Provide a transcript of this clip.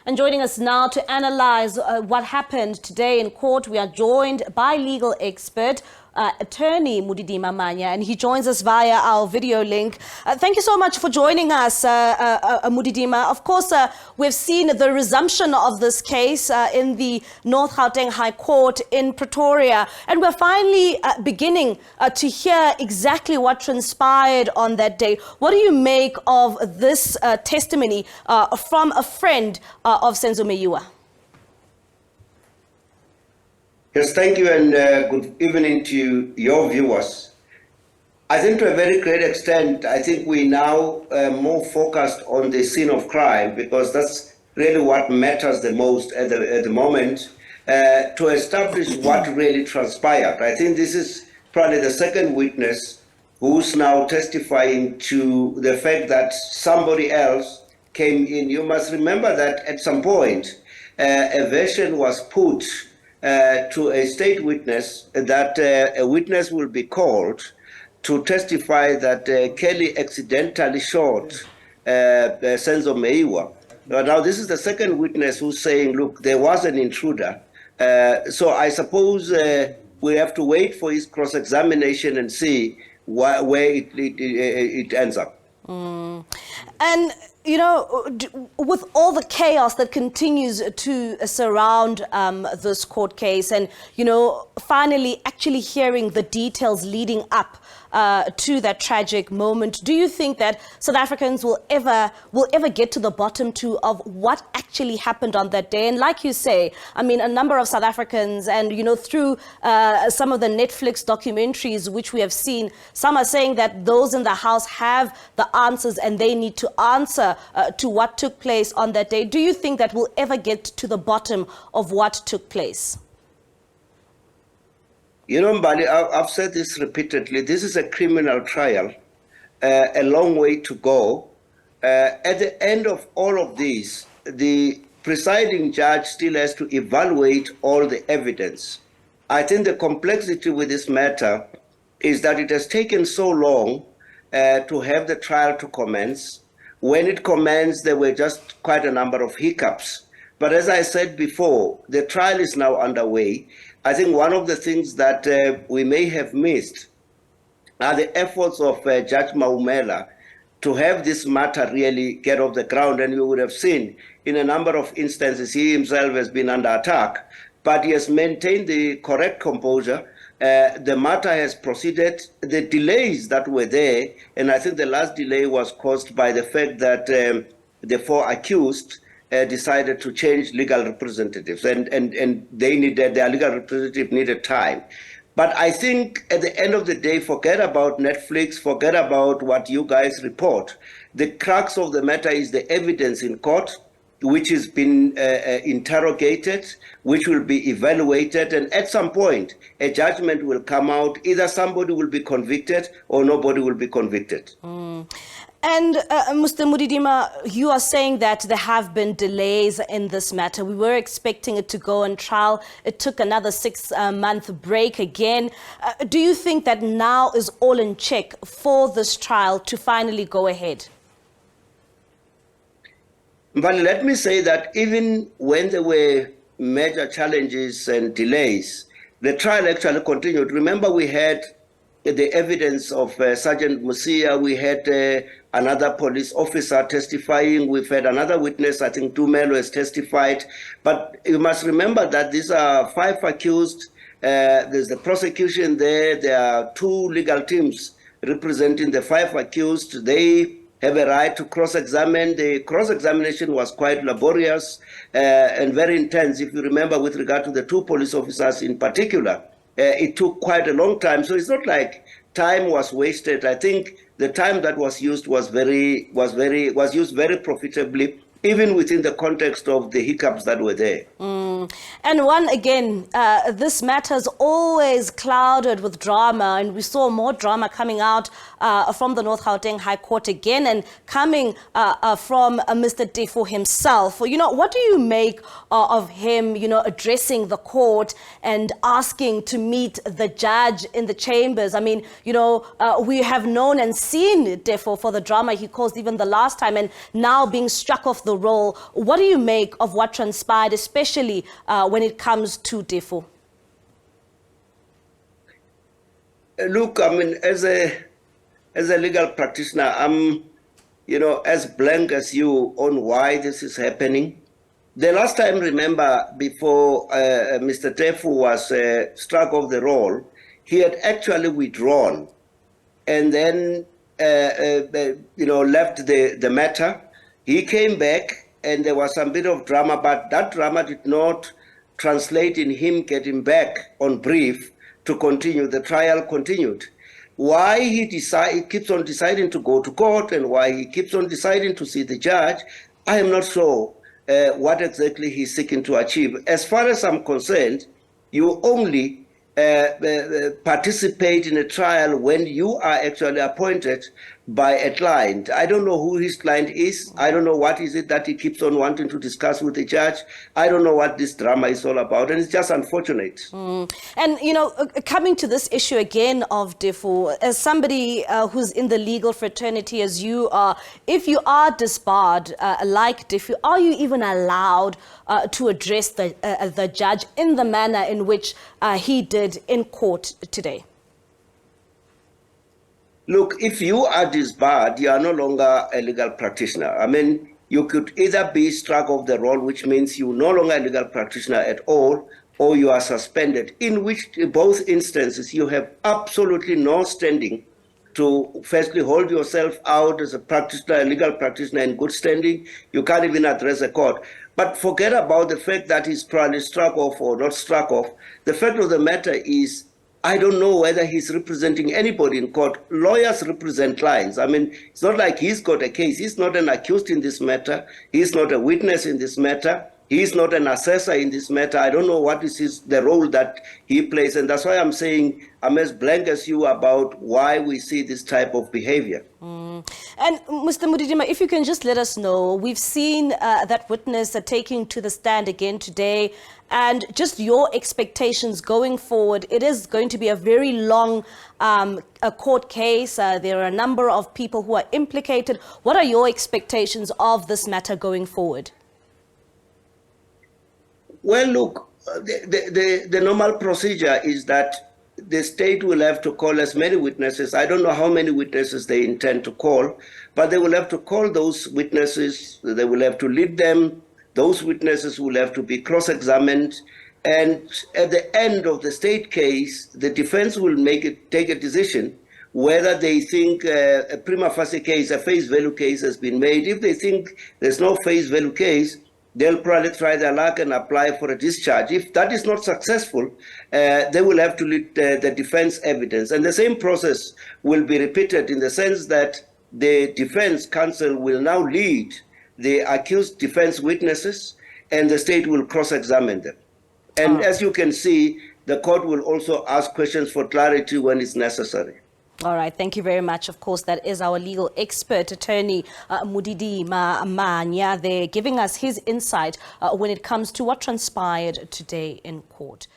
And joining us now to analyze what happened today in court, we are joined by legal expert, attorney Modidima Mannya, and he joins us via our video link. Thank you so much for joining us, Modidima. Of course, we've seen the resumption of this case in the North Gauteng High Court in Pretoria, and we're finally beginning to hear exactly what transpired on that day. What do you make of this testimony from a friend of Senzo Meyiwa? Yes, thank you, and good evening to your viewers. I think to a very great extent, I think we now more focused on the scene of crime, because that's really what matters the most at the moment, to establish what really transpired. I think this is probably the second witness who's now testifying to the fact that somebody else came in. You must remember that at some point, a version was put to a state witness that a witness will be called to testify that Kelly accidentally shot Senzo Meyiwa. Now, this is the second witness who's saying, look, there was an intruder. So I suppose we have to wait for his cross-examination and see where it ends up. And, you know, with all the chaos that continues to surround this court case and, you know, finally actually hearing the details leading up to that tragic moment, do you think that South Africans will ever get to the bottom of what actually happened on that day? And like you say, I mean, a number of South Africans, and, you know, through some of the Netflix documentaries which we have seen, some are saying that those in the house have the answers and they need to answer to what took place on that day. Do you think that we'll ever get to the bottom of what took place? You know, Mbali, I've said this repeatedly. This is a criminal trial, a long way to go. At the end of all of this, the presiding judge still has to evaluate all the evidence. I think the complexity with this matter is that it has taken so long to have the trial to commence. When it commenced, there were just quite a number of hiccups. But as I said before, the trial is now underway. I think one of the things that we may have missed are the efforts of Judge Maumela to have this matter really get off the ground. And you would have seen in a number of instances, he himself has been under attack, but he has maintained the correct composure. The matter has proceeded. The delays that were there, and I think the last delay was caused by the fact that the four accused decided to change legal representatives, and they needed, their legal representative needed time. But I think at the end of the day, forget about Netflix, forget about what you guys report. The crux of the matter is the evidence in court, which has been interrogated, which will be evaluated, and at some point, a judgment will come out. Either somebody will be convicted or nobody will be convicted. And Mr. Modidima, you are saying that there have been delays in this matter. We were expecting it to go on trial. It took another 6-month break again. Do you think that now is all in check for this trial to finally go ahead? But let me say that even when there were major challenges and delays, the trial actually continued. Remember, we had the evidence of Sergeant Musia, we had another police officer testifying, we've had another witness, I think Dumelo has testified. But you must remember that these are 5 accused, there's the prosecution there are 2 legal teams representing the 5 accused. They have a right to cross-examine. The cross-examination was quite laborious and very intense. If you remember, with regard to the 2 police officers in particular, it took quite a long time. So it's not like time was wasted. I think the time that was used was used very profitably, even within the context of the hiccups that were there. And one again, this matter is always clouded with drama, and we saw more drama coming out from the North Gauteng High Court again, and coming from Mr. Tefo himself. You know, what do you make of him, you know, addressing the court and asking to meet the judge in the chambers? I mean, you know, we have known and seen Tefo for the drama he caused even the last time, and now being struck off the roll. What do you make of what transpired, especially when it comes to Tefo? Look, I mean, as a legal practitioner, I'm, you know, as blank as you on why this is happening. The last time, remember, before Mr. Tefo was struck off the roll, he had actually withdrawn and then, you know, left the matter. He came back and there was some bit of drama, but that drama did not translate in him getting back on brief to continue. The trial continued. Why he keeps on deciding to go to court and why he keeps on deciding to see the judge, I am not sure what exactly he's seeking to achieve. As far as I'm concerned, you only participate in a trial when you are actually appointed by a client. I don't know who his client is. I don't know what is it that he keeps on wanting to discuss with the judge. I don't know what this drama is all about, and it's just unfortunate. And, you know, coming to this issue again of Tefo, as somebody who's in the legal fraternity as you are, if you are disbarred like Tefo, are you even allowed to address the judge in the manner in which he did in court today? Look, if you are disbarred, you are no longer a legal practitioner. I mean, you could either be struck off the roll, which means you're no longer a legal practitioner at all, or you are suspended, in which both instances you have absolutely no standing to firstly hold yourself out as a practitioner, a legal practitioner in good standing. You can't even address a court. But forget about the fact that he's probably struck off or not struck off. The fact of the matter is, I don't know whether he's representing anybody in court. Lawyers represent clients. I mean, it's not like he's got a case. He's not an accused in this matter. He's not a witness in this matter. He's not an assessor in this matter. I don't know what is the role that he plays. And that's why I'm saying I'm as blank as you about why we see this type of behavior. And Mr. Modidima, if you can just let us know, we've seen that witness taking to the stand again today, and just your expectations going forward. It is going to be a very long a court case. There are a number of people who are implicated. What are your expectations of this matter going forward? Well, look, the normal procedure is that the state will have to call as many witnesses. I don't know how many witnesses they intend to call, but they will have to call those witnesses. They will have to lead them. Those witnesses will have to be cross-examined. And at the end of the state case, the defense will take a decision whether they think a prima facie case, a face value case has been made. If they think there's no face value case, they'll probably try their luck and apply for a discharge. If that is not successful, they will have to lead the defense evidence. And the same process will be repeated in the sense that the defense counsel will now lead the accused defense witnesses and the state will cross-examine them. And as you can see, the court will also ask questions for clarity when it's necessary. All right, thank you very much. Of course, that is our legal expert, attorney Modidima Mannya, there giving us his insight when it comes to what transpired today in court.